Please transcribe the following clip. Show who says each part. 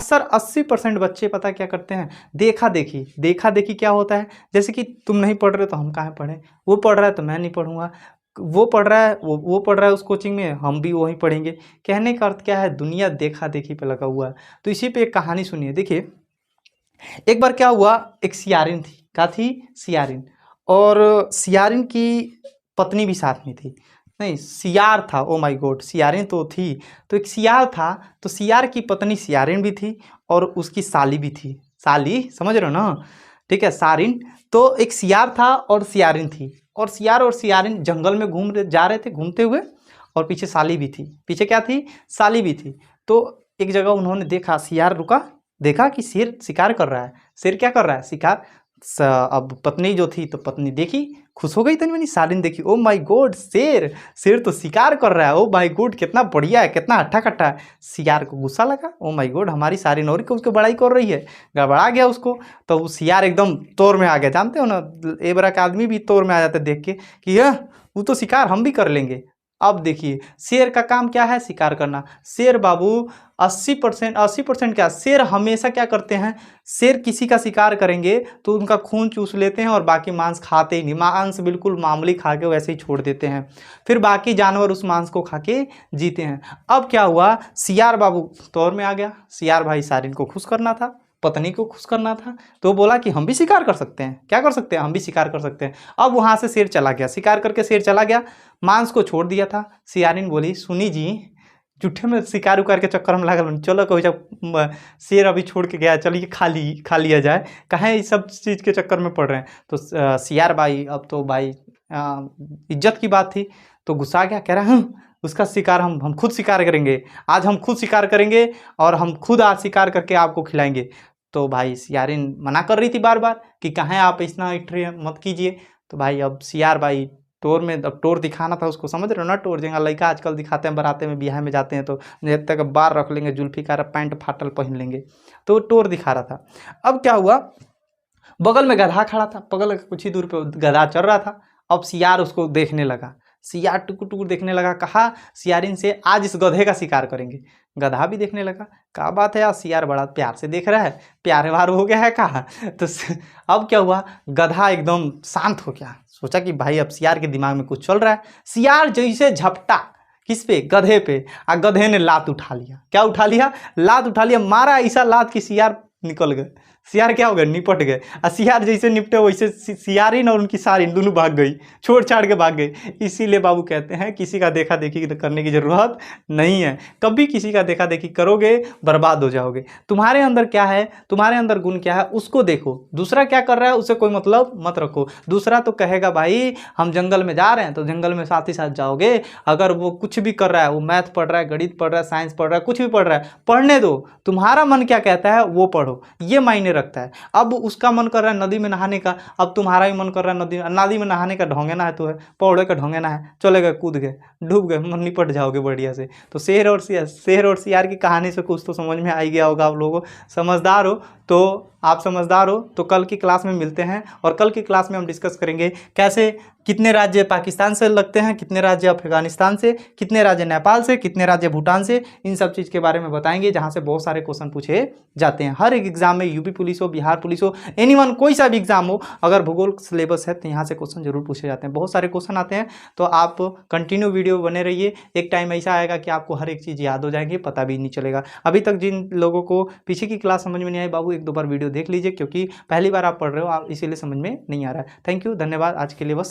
Speaker 1: अक्सर 80% बच्चे पता क्या करते हैं, देखा देखी क्या होता है, जैसे कि तुम नहीं पढ़ रहे तो हम कहाँ पढ़ें, वो पढ़ रहा है तो मैं नहीं पढ़ूंगा, वो पढ़ रहा है वो पढ़ रहा है उस कोचिंग में, हम भी वहीं पढ़ेंगे। कहने का अर्थ क्या है, दुनिया देखा देखी पे लगा हुआ है। तो इसी पे एक कहानी सुनिए। देखिए एक बार क्या हुआ, एक सियारिन थी, क्या थी, सियारिन, और सियारिन की पत्नी भी साथ में थी, नहीं सियार था, ओ माय गॉड, सियारिन तो थी, तो एक सियार था, तो सियार की पत्नी सियारिन भी थी और उसकी साली भी थी, साली समझ रहे हो ना, ठीक है, सारिन। तो एक सियार था और सियारिन थी, और सियार और सियारिन जंगल में जा रहे थे घूमते हुए, और पीछे साली भी थी, पीछे क्या थी, साली भी थी। तो एक जगह उन्होंने देखा, सियार रुका, देखा कि शेर शिकार कर रहा है, शेर क्या कर रहा है, शिकार। अब पत्नी जो थी, तो पत्नी देखी, खुश हो गई, तनी मनी सालिन देखी, ओ माय गॉड, शेर, शेर तो शिकार कर रहा है, ओ माय गॉड कितना बढ़िया है, कितना हट्टा कट्टा है। सियार को गुस्सा लगा, ओ माय गॉड हमारी सारिन और उसको बड़ाई कर रही है, गड़बड़ा गया उसको। तो वो सियार एकदम तौर में आ गया, जानते हो ना, ए बड़ा का आदमी भी तौर में आ जाता है देख के कि यह वो तो शिकार हम भी कर लेंगे। अब देखिए शेर का काम क्या है, शिकार करना। शेर बाबू 80% क्या, शेर हमेशा क्या करते हैं, शेर किसी का शिकार करेंगे तो उनका खून चूस लेते हैं और बाकी मांस खाते ही नहीं, मांस बिल्कुल मामूली खा के वैसे ही छोड़ देते हैं, फिर बाकी जानवर उस मांस को खा के जीते हैं। अब क्या हुआ, सियार बाबू तौर में आ गया, सियार भाई सारिन को खुश करना था, पत्नी को खुश करना था, तो बोला कि हम भी शिकार कर सकते हैं, क्या कर सकते हैं, हम भी शिकार कर सकते हैं। अब वहां से शेर चला गया, शिकार करके शेर चला गया, मांस को छोड़ दिया था। सियारिन बोली, सुनी जी, झूठे में शिकार उकार के चक्कर में लागल, चलो कोई जब शेर अभी छोड़ के गया, चलिए खा लिया जाए, कहें इस सब चीज़ के चक्कर में पड़ रहे हैं। तो सियार भाई, अब तो भाई इज्जत की बात थी, तो गुस्सा गया, कह रहा है उसका शिकार हम खुद शिकार करेंगे, आज हम खुद शिकार करेंगे और हम खुद आज शिकार करके आपको खिलाएंगे। तो भाई सियारिन मना कर रही थी बार बार कि कहें आप इतना मत कीजिए। तो भाई अब सियार भाई टोर में, अब टोर दिखाना था उसको, समझ रहे हो ना, टोर जगह लड़का आजकल दिखाते हैं, बराते में बियाह में जाते हैं तो जब तक बार रख लेंगे, जुल्फी का पैंट फाटल पहन लेंगे, तो टोर दिखा रहा था। अब क्या हुआ, बगल में गधा खड़ा था, बगल कुछ ही दूर पे गधा चल रहा था। अब सियार उसको देखने लगा, सियार टुकुर टुकुर देखने लगा, कहा सियारिन से आज इस गधे का शिकार करेंगे। गधा भी देखने लगा, क्या बात है यार, सियार बड़ा प्यार से देख रहा है, प्यार वार हो गया है कहा। तो अब क्या हुआ, गधा एकदम शांत हो गया, सोचा कि भाई अब सियार के दिमाग में कुछ चल रहा है। सियार जैसे झपटा किस पे, गधे पे, और गधे ने लात उठा लिया, क्या उठा लिया, लात उठा लिया, मारा ऐसा लात कि सियार निकल गए, सियार क्या हो गए, निपट गए। और सियार जैसे निपटे वैसे सियारिन और उनकी सारिन दोनों भाग गई, छोड़ छाड़ के भाग गई। इसीलिए बाबू कहते हैं किसी का देखा देखी करने की जरूरत नहीं है, कभी किसी का देखा देखी करोगे बर्बाद हो जाओगे। तुम्हारे अंदर क्या है, तुम्हारे अंदर गुण क्या है, उसको देखो, दूसरा क्या कर रहा है उससे कोई मतलब मत रखो। दूसरा तो कहेगा भाई हम जंगल में जा रहे हैं, तो जंगल में साथ ही साथ जाओगे, अगर वो कुछ भी कर रहा है, वो मैथ पढ़ रहा है, गणित पढ़ रहा है, साइंस पढ़ रहा है, कुछ भी पढ़ रहा है, पढ़ने दो, तुम्हारा मन क्या कहता है वो पढ़ो, ये मायने रखता है। अब उसका मन कर रहा है नदी में नहाने का, अब तुम्हारा भी मन कर रहा है नदी में नहाने का, ढोंगे ना है तो है, पौड़े का ढोंगे ना है, चले गए, कूद गए, डूब गए, निपट जाओगे बढ़िया से। तो शेर और सियार की कहानी से कुछ तो समझ में आ ही गया होगा आप लोगों को, समझदार हो तो आप समझदार हो तो कल की क्लास में मिलते हैं, और कल की क्लास में हम डिस्कस करेंगे कैसे कितने राज्य पाकिस्तान से लगते हैं, कितने राज्य अफगानिस्तान से, कितने राज्य नेपाल से, कितने राज्य भूटान से, इन सब चीज़ के बारे में बताएंगे, जहाँ से बहुत सारे क्वेश्चन पूछे जाते हैं हर एक एग्जाम में, यूपी पुलिस हो, बिहार पुलिस हो, एनीवन कोई सा भी एग्जाम हो, अगर भूगोल सिलेबस है तो यहाँ से क्वेश्चन जरूर पूछे जाते हैं, बहुत सारे क्वेश्चन आते हैं। तो आप कंटिन्यू वीडियो बने रहिए, एक टाइम ऐसा आएगा कि आपको हर एक चीज़ याद हो जाएगी, पता भी नहीं चलेगा। अभी तक जिन लोगों को पीछे की क्लास समझ में नहीं आई, बाबू एक दो बार वीडियो देख लीजिए, क्योंकि पहली बार आप पढ़ रहे हो, आप इसीलिए समझ में नहीं आ रहा है। थैंक यू, धन्यवाद, आज के लिए बस